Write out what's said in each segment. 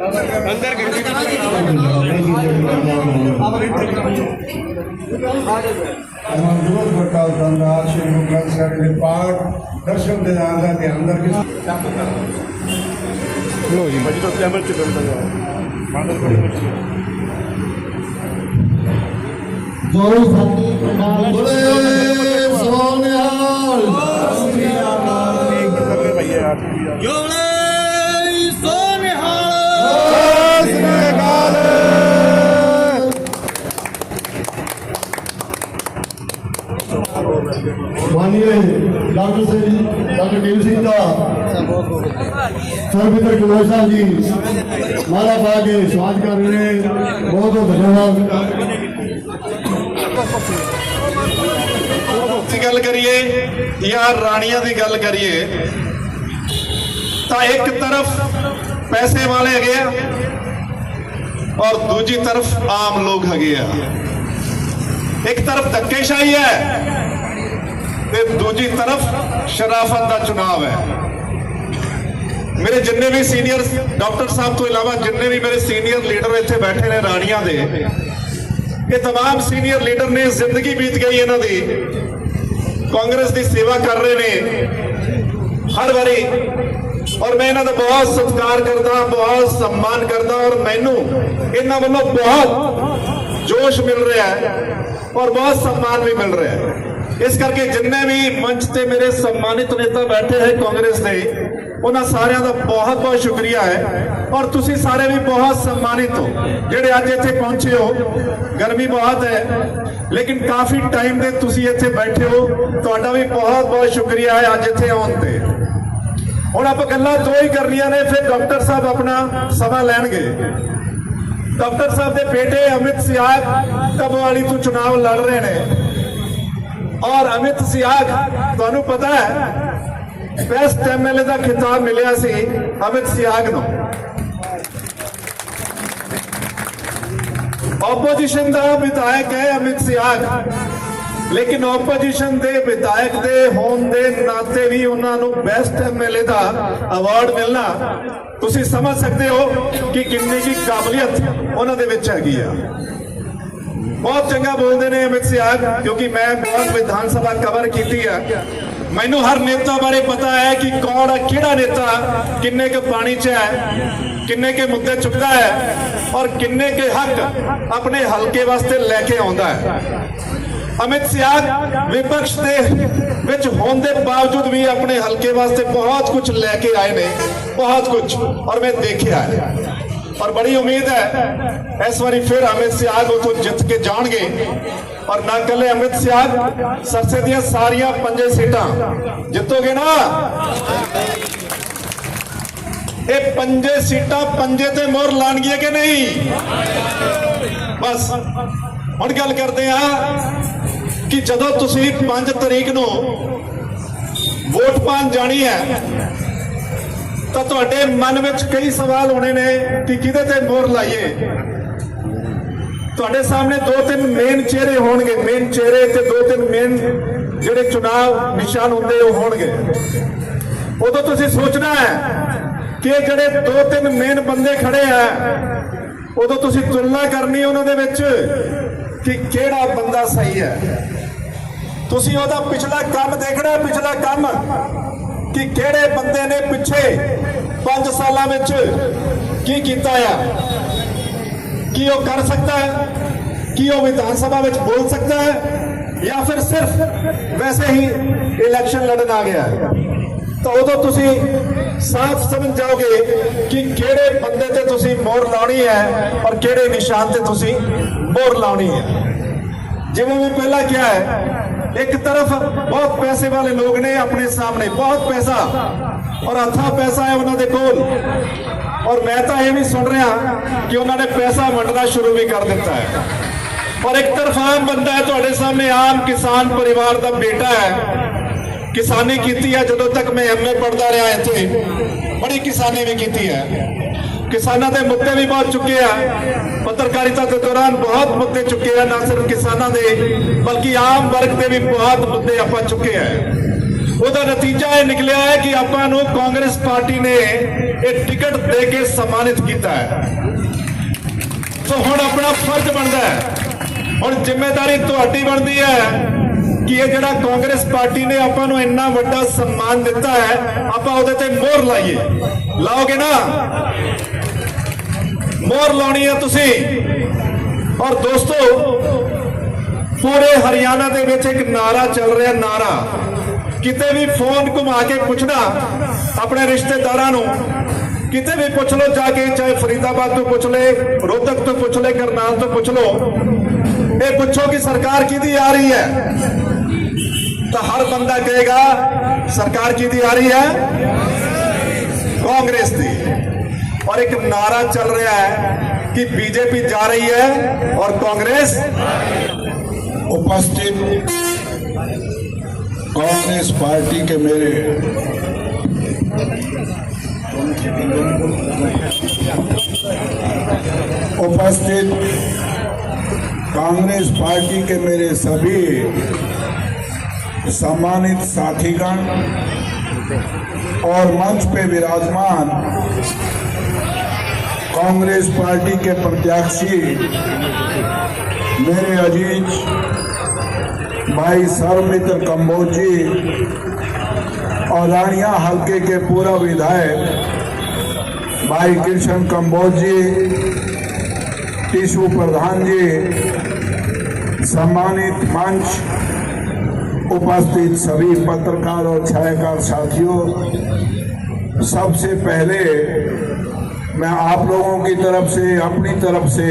अंदर श्री गुरु ग्रंथ साहिब के पाठ दर्शन दीदार का ध्यान करके लो जी बजी तो कैमरे च कर दो बादल बड़ी मच्छी जो साथी प्रणाम बोले सोनिहाल जोड़े सोनिहाल माननीय डॉक्टर देव सिंह का सर्वमित्र कुमार साहब जी माला पा के स्वागत कर रहे हैं। बहुत बहुत धन्यवाद। गल करिए या राणिया की गल करिए तो एक तरफ पैसे वाले है और दूजी तरफ आम लोग है। एक तरफ धक्केशाही है ते दूजी तरफ शराफत का चुनाव है। मेरे जिन्ने भी सीनियर डॉक्टर साहब तो इलावा जिन्ने भी मेरे सीनियर लीडर इत्थे बैठे ने राणिया दे, ये तमाम सीनियर लीडर ने जिंदगी बीत गई इन्हों की कांग्रेस की सेवा कर रहे ने हर बारी, और मैं इन्हों का बहुत सत्कार करता, बहुत सम्मान करता और मैनू इन्हों वालों बहुत जोश मिल रहा है और बहुत सम्मान भी मिल रहा है। इस करके जिन्ने भी मंच से मेरे सम्मानित नेता बैठे हैं कांग्रेस के, उन्होंने सारे का बहुत बहुत शुक्रिया है। और तुसी सारे भी बहुत सम्मानित हो जेडे अज इत्थे पहुंचे हो। गर्मी बहुत है लेकिन काफ़ी टाइम दे तुसी इत्थे बैठे हो, तुहाडा भी बहुत बहुत शुक्रिया है अज इत्थे आउण ते। हुण आपां गल्लां दो ही करनियां ने, फिर डॉक्टर साहब अपना समा लैणगे। डॉक्टर साहब के बेटे अमित सियाग तबवाली तो चुनाव लड़ रहे हैं और अमित सियाग तुहानू पता है बेस्ट MLA का खिताब मिलिया सी अमित सियाग नूं। ओपोजिशन का विधायक है अमित सियाग, लेकिन ओपोजिशन के विधायक के होने के नाते भी उन्होंने बेस्ट MLA का अवार्ड मिलना तुसी समझ सकते हो कि कितनी की काबलियत उन्होंने विच हैगी आ। बहुत चंगा बोलते हैं अमित सियाग, क्योंकि मैं बहुत विधान सभा कवर की है। मैनू हर नेता बारे पता है कि कौन है, किहड़ा नेता किन्ने के पानी च है, किन्ने के मुद्दे चुकता है और किन्ने के हक अपने हल्के वास्ते लेके आउंदा है। अमित सियाग विपक्ष के विच होने के बावजूद भी अपने हल्के वास्ते बहुत कुछ लेके आए ने, बहुत कुछ, और मैं देखा है और बड़ी उम्मीद है इस बारी फिर अमित सियाग उतो जित के जाएंगे। और ना कले अमित सियाग सरसे दियां सारियां 5 सीटां जितोगे ना, ये 5 सीटां 5 ते मोहर लाणगी कि नहीं। बस हुण गल करते हैं कि जदों तुसीं 5 तरीक नूं वोट पाण जानी है तो तुहाडे मन में कई सवाल होने ने कि किहदे ते मोहर लाइए। तुहाडे सामने 2-3 मेन चेहरे होणगे, मेन चेहरे ते 2-3 मेन जिहड़े चुनाव निशान होंदे होणगे। उदों तुसीं सोचना है कि जिहड़े 2-3 मेन बंदे खड़े हैं, उदों तुसीं तुलना करनी उन्हां दे विच कि किहड़ा बंदा सही है। तुसीं उहदा पिछला काम देखना, पिछला काम कि किहड़े बंदे ने पिछे 5 सालों में की कीता है, कि वो कर सकता है, कि वो विधान सभा में बोल सकता है या फिर सिर्फ वैसे ही इलेक्शन लड़न आ गया है। तो उदों तुसी साफ समझ जाओगे कि किहड़े बंदे ते तुसी मोहर लाउणी है और किहड़े निशान ते तुसी मोहर लाउणी है। जिवें मैं पहला क्या है, एक तरफ बहुत पैसे वाले लोग ने अपने सामने, बहुत पैसा और अथा पैसा है उन्होंने कोल, और मैं तो ये भी सुन रहा कि उन्होंने पैसा वंडना शुरू भी कर दिता है। और एक तरफ आम बंदा है तुहाडे सामने, आम किसान परिवार का बेटा है, किसानी की है। जदों तक मैं MA पढ़ता रहा इत्थे बड़ी किसानी भी की है, किसानों के मुद्दे भी बहुत चुके हैं, पत्रकारिता के दौरान बहुत मुद्दे चुके हैं, ना सिर्फ किसानों के बल्कि आम वर्ग के भी बहुत मुद्दे आप चुके हैं। ਉਹਦਾ ਨਤੀਜਾ ਇਹ ਨਿਕਲਿਆ ਹੈ ਕਿ ਆਪਾਂ ਨੂੰ ਕਾਂਗਰਸ ਪਾਰਟੀ ਨੇ ਇਹ ਟਿਕਟ ਦੇ ਕੇ ਸਨਮਾਨਿਤ ਕੀਤਾ ਹੈ। ਸੋ ਹੁਣ ਆਪਣਾ ਫਰਜ਼ ਬਣਦਾ ਹੈ, ਹੁਣ ਜ਼ਿੰਮੇਵਾਰੀ ਤੁਹਾਡੀ ਬਣਦੀ ਹੈ ਕਿ ਇਹ ਜਿਹੜਾ ਕਾਂਗਰਸ ਪਾਰਟੀ ਨੇ ਆਪਾਂ ਨੂੰ ਇੰਨਾ ਵੱਡਾ ਸਨਮਾਨ ਦਿੱਤਾ ਹੈ, ਆਪਾਂ ਉਹਦੇ ਤੇ ਮੋਹਰ ਲਾਈਏ। ਲਾਓਗੇ ਨਾ? ਮੋਹਰ ਲਾਉਣੀ ਹੈ ਤੁਸੀਂ। ਔਰ ਦੋਸਤੋ, ਪੂਰੇ ਹਰਿਆਣਾ ਦੇ ਵਿੱਚ ਇੱਕ ਨਾਰਾ ਚੱਲ ਰਿਹਾ, ਨਾਰਾ ਕਿਤੇ ਵੀ ਫੋਨ ਘੁਮਾ ਕੇ ਪੁੱਛਣਾ ਆਪਣੇ ਰਿਸ਼ਤੇਦਾਰਾਂ ਨੂੰ, ਕਿਤੇ ਵੀ ਪੁੱਛ ਲਓ ਜਾ ਕੇ, ਚਾਹੇ ਫਰੀਦਾਬਾਦ ਤੋਂ ਪੁੱਛ ਲੈ, ਰੋਹਤਕ ਤੋਂ ਪੁੱਛ ਲੈ, ਕਰਨਾਲ ਤੋਂ ਪੁੱਛ ਲਓ, ਇਹ ਪੁੱਛੋ ਕਿ ਸਰਕਾਰ ਕਿਹਦੀ ਆ ਰਹੀ ਹੈ, ਤਾਂ ਹਰ ਬੰਦਾ ਕਹੇਗਾ सरकार की आ रही है कांग्रेस की। और एक नारा चल रहा है कि बीजेपी जा रही है और कांग्रेस। उपस्थित कांग्रेस पार्टी के मेरे कांग्रेस पार्टी के मेरे सभी सम्मानित साथीगण और मंच पे विराजमान कांग्रेस पार्टी के प्रत्याशी मेरे अजीज भाई सर्वमित्र कंबोज जी और रानिया हल्के के पूर्व विधायक भाई कृष्ण कंबोज जी, टिशु प्रधान जी, सम्मानित मंच उपस्थित सभी पत्रकार और छायाकार साथियों, सबसे पहले मैं आप लोगों की तरफ से, अपनी तरफ से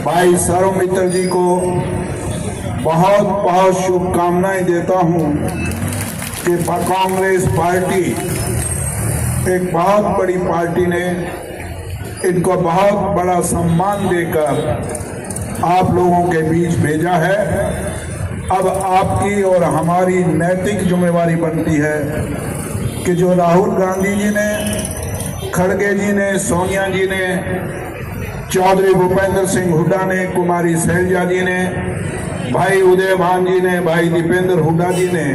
भाई सर्वमित्र जी को बहुत बहुत शुभकामनाएं देता हूं कि कांग्रेस पार्टी एक बहुत बड़ी पार्टी ने इनको बहुत बड़ा सम्मान देकर आप लोगों के बीच भेजा है। अब आपकी और हमारी नैतिक जिम्मेवारी बनती है कि जो राहुल गांधी जी ने, खड़गे जी ने, सोनिया जी ने, चौधरी भूपेंद्र सिंह हुड्डा ने, कुमारी शैलजा जी ने, भाई उदयभान जी ने, भाई दीपेंद्र हुड्डा जी ने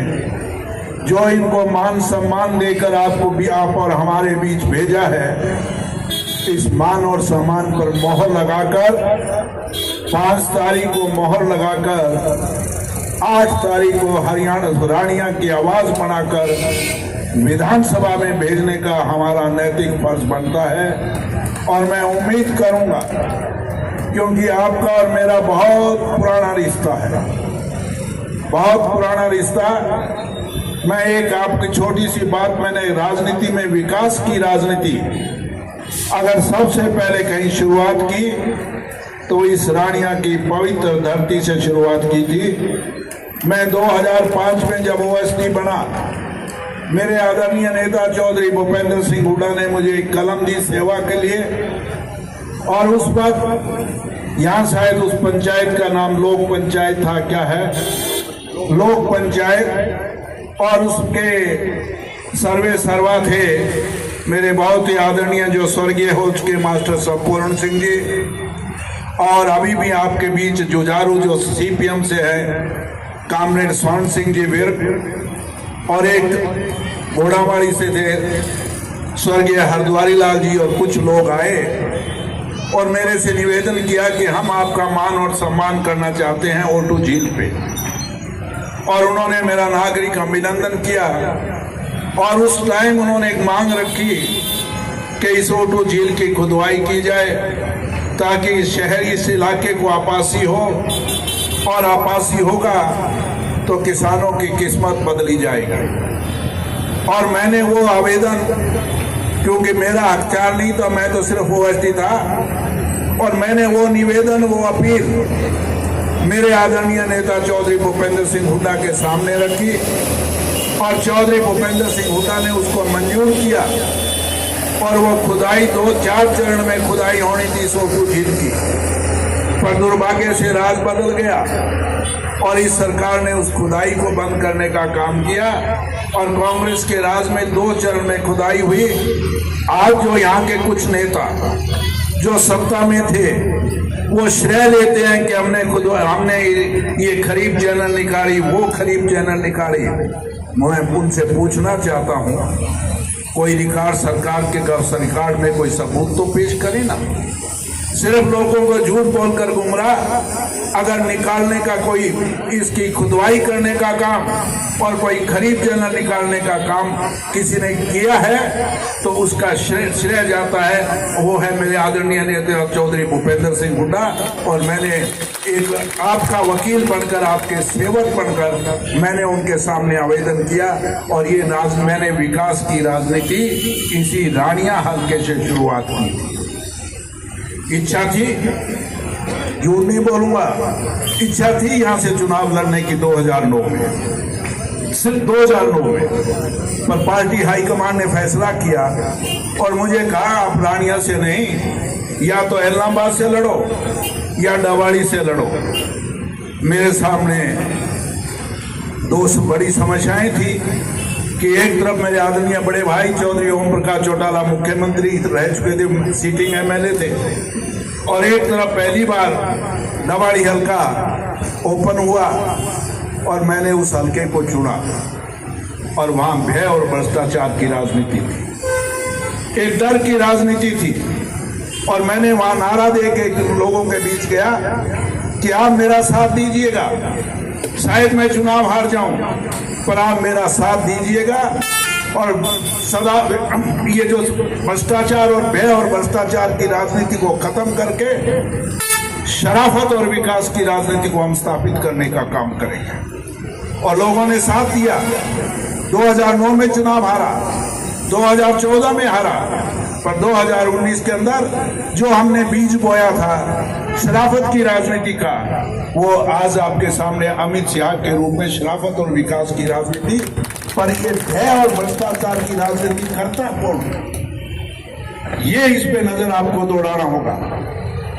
जो इनको मान सम्मान देकर आपको भी, आप और हमारे बीच भेजा है, इस मान और सम्मान पर मोहर लगाकर 5 तारीख को मोहर लगाकर 8 तारीख को हरियाणा रानिया की आवाज बनाकर विधानसभा में भेजने का हमारा नैतिक फर्ज बनता है। और मैं उम्मीद करूंगा, क्योंकि आपका और मेरा बहुत पुराना रिश्ता है, बहुत पुराना रिश्ता। मैं एक आपकी छोटी सी बात, मैंने राजनीति में, विकास की राजनीति अगर सबसे पहले कहीं शुरुआत की तो इस रानिया की पवित्र धरती से शुरुआत की थी। मैं 2005 में जब ओएसडी बना, मेरे आदरणीय नेता चौधरी भूपेंद्र सिंह हुड्डा ने मुझे एक कलम दी सेवा के लिए, और उस वक्त यहाँ शायद उस पंचायत का नाम लोक पंचायत था, क्या है, लोक पंचायत, और उसके सर्वे सर्वा थे मेरे बहुत ही आदरणीय जो स्वर्गीय हो चुके मास्टर साहब पूर्ण सिंह जी, और अभी भी आपके बीच जुझारू जो सीपीएम से है कामरेड स्वर्ण सिंह जी विर्क, और एक घोड़ावाड़ी से थे स्वर्गीय हरद्वारी लाल जी, और कुछ लोग आए और मेरे से निवेदन किया कि हम आपका मान और सम्मान करना चाहते हैं O2 झील पे। और उन्होंने मेरा नागरिक अभिनंदन किया, और उस टाइम उन्होंने एक मांग रखी कि इस O2 झील की खुदवाई की जाए ताकि इस शहरी, इस इलाके को आपासी हो, और आपासी होगा तो किसानों की किस्मत बदली जाएगी। और मैंने वो आवेदन, क्योंकि मेरा अख्तियार नहीं था, मैं तो सिर्फ ओएसडी था, और मैंने वो निवेदन, वो अपील मेरे आदरणीय नेता चौधरी भूपेंद्र सिंह हुड्डा के सामने रखी, और चौधरी भूपेंद्र सिंह हुड्डा ने उसको मंजूर किया, और वो खुदाई 2-4 चरण में खुदाई होनी थी O2 झील की, पर दुर्भाग्य से राज बदल गया और इस सरकार ने उस खुदाई को बंद करने का काम किया, और कांग्रेस के राज में 2 चरण में खुदाई हुई। आज जो यहाँ के कुछ नेता जो सत्ता में थे वो श्रेय लेते हैं कि हमने ये खरीफ चैनल निकाली, वो खरीफ चैनल निकाली। मैं उनसे पूछना चाहता हूँ, कोई रिकॉर्ड सरकार के रिकॉर्ड में कोई सबूत तो पेश करे ना। सिर्फ लोगों को झूठ बोलकर गुमराह अगर निकालने का कोई, इसकी खुदवाई करने का काम और कोई खरीद जर्नल निकालने का काम किसी ने किया है तो उसका श्रेय जाता है, वो है मेरे आदरणीय नेता चौधरी भूपेंद्र सिंह हुड्डा। और मैंने एक आपका वकील बनकर, आपके सेवक बनकर मैंने उनके सामने आवेदन किया और ये मैंने विकास की राजनीति इसी रानिया हल्के से शुरुआत की थी। इच्छा थी, झूठ नहीं बोलूंगा, इच्छा थी यहां से चुनाव लड़ने की 2009 में, सिर्फ 2009 में। पर पार्टी हाईकमान ने फैसला किया और मुझे कहा आप रानिया से नहीं, या तो इलाहाबाद से लड़ो या डवाड़ी से लड़ो। मेरे सामने दो बड़ी समस्याएं थी कि एक तरफ मेरे आदरणीय बड़े भाई चौधरी ओम प्रकाश चौटाला मुख्यमंत्री रह चुके थे, सीटिंग एमएलए थे, और एक तरफ पहली बार डवाड़ी हल्का ओपन हुआ और मैंने उस हल्के को चुना और वहां भय और भ्रष्टाचार की राजनीति थी, एक डर की राजनीति थी। और मैंने वहां नारा दे के लोगों के बीच गया कि आप मेरा साथ दीजिएगा, शायद मैं चुनाव हार जाऊं पर आप मेरा साथ दीजिएगा और सदा ये जो भ्रष्टाचार और भय और भ्रष्टाचार की राजनीति को खत्म करके शराफत और विकास की राजनीति को हम स्थापित करने का काम करेंगे। और लोगों ने साथ दिया। 2009 में चुनाव हारा, 2014 में हारा, पर 2019 के अंदर जो हमने बीज बोया था शराफत की राजनीति का, वो आज आपके सामने अमित शाह के रूप में शराफत और विकास की राजनीति, पर ये भय और भ्रष्टाचार की राजनीति करता कौन, ये इस पे नजर आपको दौड़ाना होगा।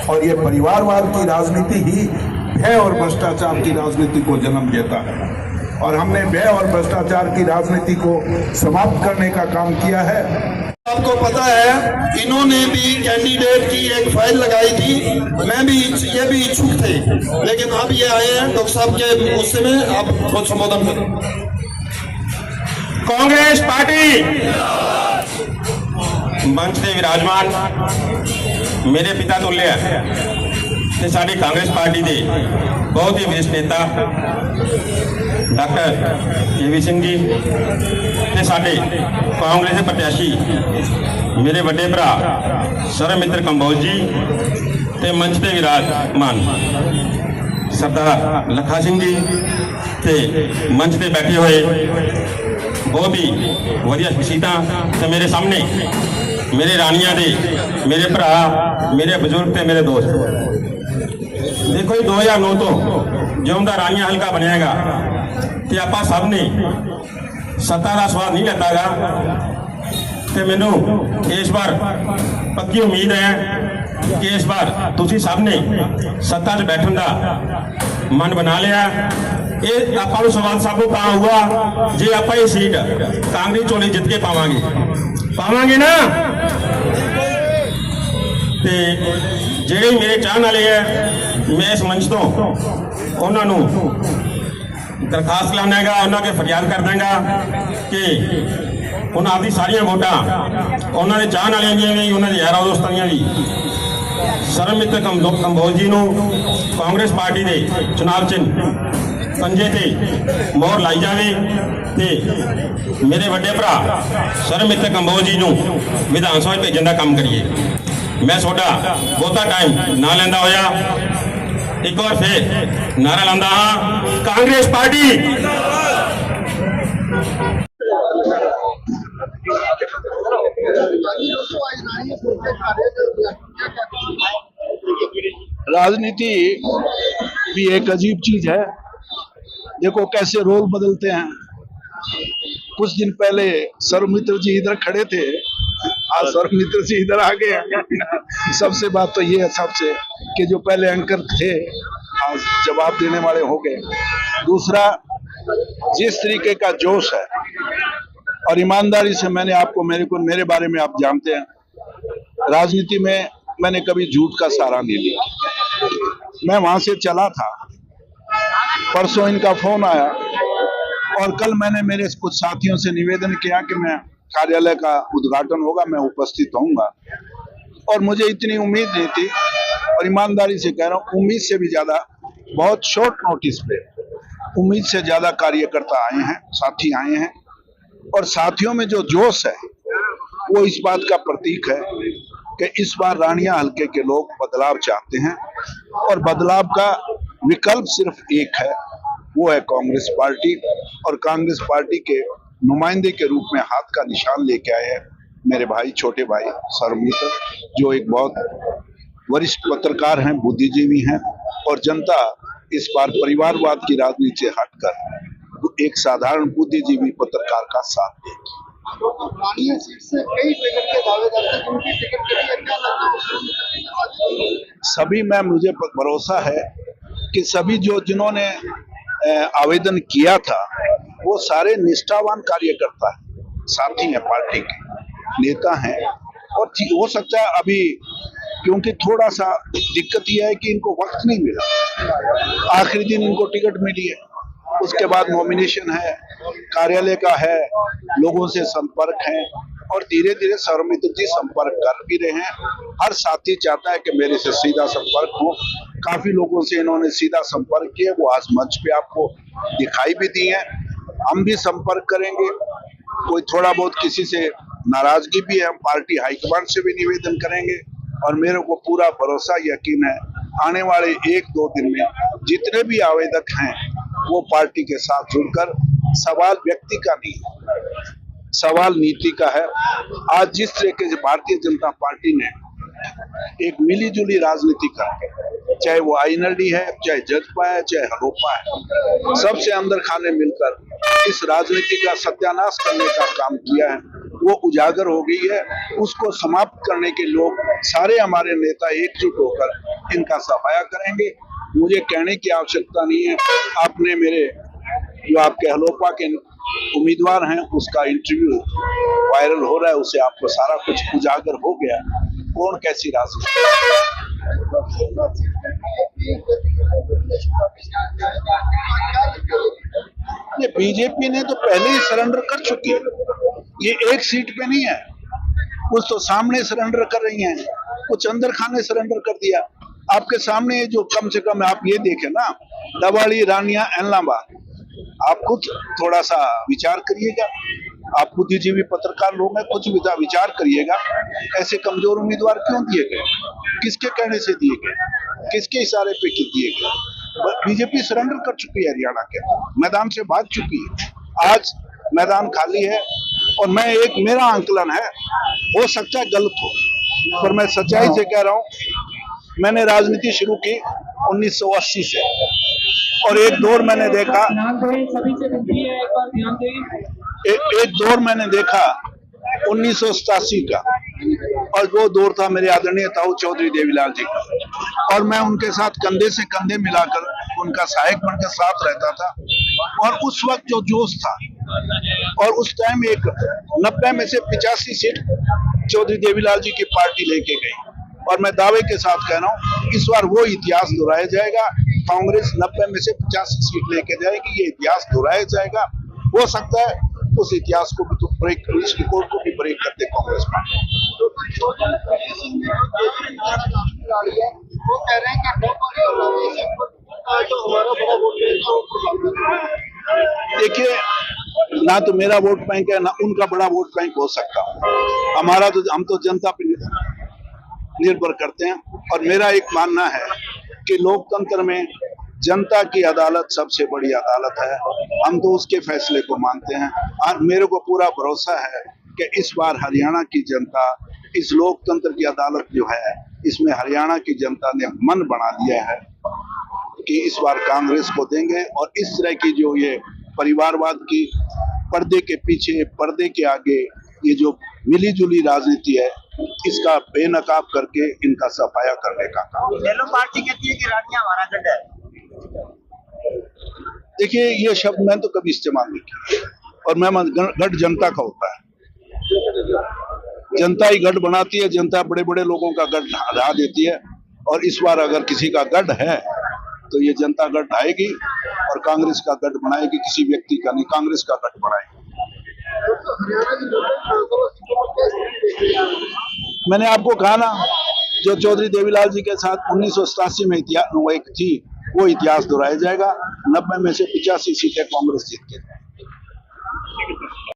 और ये परिवारवाद की राजनीति ही भय और भ्रष्टाचार की राजनीति को जन्म देता है और हमने भय और भ्रष्टाचार की राजनीति को समाप्त करने का काम किया है। आपको पता है इन्होंने भी कैंडिडेट की एक फाइल लगाई थी, मैं भी ये भी इच्छुक थे, लेकिन अब ये आए हैं डॉक्टर साहब के उससे में आप बहुत संबोधन करें। कांग्रेस पार्टी मंच से विराजमान मेरे पिता तुल्य ते साडी कांग्रेस पार्टी के बहुत ही वरिष्ठ नेता डॉक्टर के सिंह जी ते साडे कांग्रेस के प्रत्याशी मेरे बड़े भरा सरमित्र कंबोज जी ते मंच से विराजमान सरदार लखा सिंह जी ते मंच पे बैठे हुए बहुत ही वधिया शख्सियतां ते मेरे सामने मेरे रानिया दे मेरे भरा मेरे बजुर्ग ते मेरे दोस्त। देखो जी 2009 तो जिउं दा रानिया हल्का बनेगा ते आपां सब ने सत्ता दा स्वाद नहीं लैतागा ते मैनू इस बार पक्की उम्मीद है कि इस बार तुसीं सब ने सत्ता 'च बैठण दा मन बना लिया। ये आपां नूं सवाल साबू पा हुआ जे आपां ये सीट कांग्रेस चोली जित के पावांगे ना। ते ਜਿਹੜੇ मेरे चाहने वाले है मैं इस मंच तो उन्होंने दरखास्त लानागा, उन्होंने फरियाद कर देंगा कि उन्होंने आपकी सारिया वोटां उन्होंने चाहने वाले भी उन्होंने यारा दोस्तां भी सरमित्र कंबोज जी को कांग्रेस पार्टी के चुनाव चिन्ह पंजे ते मोहर लाई जाए ते मेरे बड़े भरा सरमित्र कंबोज जी को विधान सभा भेजने का काम करिए। मैं थोड़ा बहुता टाइम ना लेंदा होया एक बार फिर नारा लांदा हाँ कांग्रेस पार्टी। राजनीति भी एक अजीब चीज है। देखो कैसे रोल बदलते हैं। कुछ दिन पहले सर्वमित्र जी इधर खड़े थे, आज सर्वमित्र जी इधर आ गए। सबसे बात तो ये है सबसे कि जो पहले एंकर थे आज जवाब देने वाले हो गए। दूसरा, जिस तरीके का जोश है और ईमानदारी से मैंने आपको मेरे बारे में आप जानते हैं, राजनीति में मैंने कभी झूठ का सहारा नहीं लिया। मैं वहां से चला था, परसों इनका फोन आया और कल मैंने मेरे कुछ साथियों से निवेदन किया कि मैं कार्यालय का उद्घाटन होगा, मैं उपस्थित होऊंगा, और मुझे इतनी उम्मीद नहीं थी, और ईमानदारी से कह रहा हूँ, उम्मीद से भी ज्यादा बहुत शॉर्ट नोटिस पे उम्मीद से ज्यादा कार्यकर्ता आए हैं, साथी आए हैं, और साथियों में जो जोश है वो इस बात का प्रतीक है कि इस बार रानिया हल्के के लोग बदलाव चाहते हैं, और बदलाव का विकल्प सिर्फ एक है, वो है कांग्रेस पार्टी। और कांग्रेस पार्टी के नुमाइंदे के रूप में हाथ का निशान लेके आए हैं मेरे भाई, छोटे भाई सर्वमित्र, जो एक बहुत वरिष्ठ पत्रकार हैं, बुद्धिजीवी हैं, और जनता इस बार परिवारवाद की राजनीति से हटकर एक साधारण बुद्धिजीवी पत्रकार का साथ देगी। रानिया सीट से कई टिकट के दावेदार थे, उनकी टिकट के लिए क्या लगता सभी में मुझे भरोसा है कि सभी जिन्होंने आवेदन किया था वो सारे निष्ठावान कार्यकर्ता हैं, साथी हैं, पार्टी के नेता हैं, और हो सकता है अभी क्योंकि थोड़ा सा दिक्कत यह है कि इनको वक्त नहीं मिला, आखिरी दिन इनको टिकट मिली है, उसके बाद नॉमिनेशन है, कार्यालय का है, लोगों से संपर्क है, और धीरे धीरे सर्वमित्र जी संपर्क कर भी रहे हैं। हर साथी चाहता है कि मेरे से सीधा संपर्क हो, काफी लोगों से इन्होंने सीधा संपर्क किया, वो आज मंच पे आपको दिखाई भी दी है। हम भी संपर्क करेंगे, कोई थोड़ा बहुत किसी से नाराजगी भी है, हम पार्टी हाईकमान से भी निवेदन करेंगे, और मेरे को पूरा भरोसा यकीन है आने वाले 1-2 दिन में जितने भी आवेदक हैं वो पार्टी के साथ जुड़कर, सवाल व्यक्ति का नहीं, सवाल नीति का है। आज जिस तरीके से भारतीय जनता पार्टी ने एक मिलीजुली राजनीति करके, चाहे वो आईएनएलडी है, चाहे जजपा है, चाहे हलोपा है, सबसे अंदर खाने मिलकर इस राजनीति का सत्यानाश करने का काम किया है, वो उजागर हो गई है। उसको समाप्त करने के लोग सारे हमारे नेता एकजुट होकर इनका सफाया करेंगे। मुझे कहने की आवश्यकता नहीं है, आपने मेरे जो आपके हलोपा के उम्मीदवार हैं उसका इंटरव्यू वायरल हो रहा है, उससे आपको सारा कुछ उजागर हो गया कौन कैसी राजनीति। ये बीजेपी ने तो पहले ही सरेंडर कर चुकी है, ये एक सीट पे नहीं है, कुछ तो सामने सरेंडर कर रही हैं, कुछ अंदर खाने सरेंडर कर दिया। आपके सामने जो कम से कम आप ये देखें ना, दवाड़ी, रानिया, एलनाबाद, आप खुद थोड़ा सा विचार करिएगा, आप बुद्धिजीवी पत्रकार लोग हैं, कुछ विचार करिएगा, ऐसे कमजोर उम्मीदवार क्यों दिए गए, किसके कहने से दिए गए, किसके इशारे पे दिए गए। बीजेपी सरेंडर कर चुकी है, हरियाणा के मैदान से भाग चुकी है, आज मैदान खाली है। और मेरा आंकलन है, हो सकता है गलत हो, पर मैं सच्चाई से कह रहा हूँ, मैंने राजनीति शुरू की 1980 से, और एक दौर मैंने देखा, एक दौर मैंने देखा 1987 का, और वो दौर था मेरे आदरणीय ताऊ चौधरी देवीलाल जी का, और मैं उनके साथ कंधे से कंधे मिलाकर उनका सहायक बनकर साथ रहता था। और उस वक्त जो जोश था, और उस टाइम एक 90 में से 85 सीट चौधरी देवीलाल जी की पार्टी लेके गई, और मैं दावे के साथ कह रहा हूँ इस बार वो इतिहास दोहराया जाएगा, कांग्रेस 90 में से 85 सीट लेके जाएगी, ये इतिहास दोहराया जाएगा। हो सकता है उस इतिहास को भी तो ब्रेक, इस रिकॉर्ड को भी ब्रेक करते कांग्रेस पार्टी। वो कह रहे हैं कि देखिए, ना तो मेरा वोट बैंक है, ना उनका बड़ा वोट बैंक हो सकता। हमारा तो, हम तो जनता पे निर्भर करते हैं, और मेरा एक मानना है कि लोकतंत्र में जनता की अदालत सबसे बड़ी अदालत है, हम तो उसके फैसले को मानते हैं। और मेरे को पूरा भरोसा है कि इस बार हरियाणा की जनता, इस लोकतंत्र की अदालत जो है, इसमें हरियाणा की जनता ने मन बना दिया है कि इस बार कांग्रेस को देंगे। और इस तरह की जो ये परिवारवाद की पर्दे के पीछे, पर्दे के आगे ये जो मिलीजुली राजनीति है, इसका बेनकाब करके इनका सफाया करने का काम। येलो पार्टी कहती है कि रानिया हमारा गढ़ है। देखिए, ये शब्द मैंने तो कभी इस्तेमाल नहीं किया, और मैं गढ़ जनता का होता है, जनता ही गढ़ बनाती है, जनता बड़े बड़े लोगों का गढ़ ढा देती है। और इस बार अगर किसी का गढ़ है तो ये जनता गढ़ ढाएगी, और कांग्रेस का गठ बनाएगी, किसी व्यक्ति का नहीं, कांग्रेस का गठ बनाएगी। हरियाणा की विधानसभा सीटों पर क्या स्थिति देख रहे हैं? मैंने आपको कहा ना, जो चौधरी देवीलाल जी के साथ 1987 में वो एक थी, वो इतिहास दोहराया जाएगा। 90 में से 85 सीटें कांग्रेस जीत के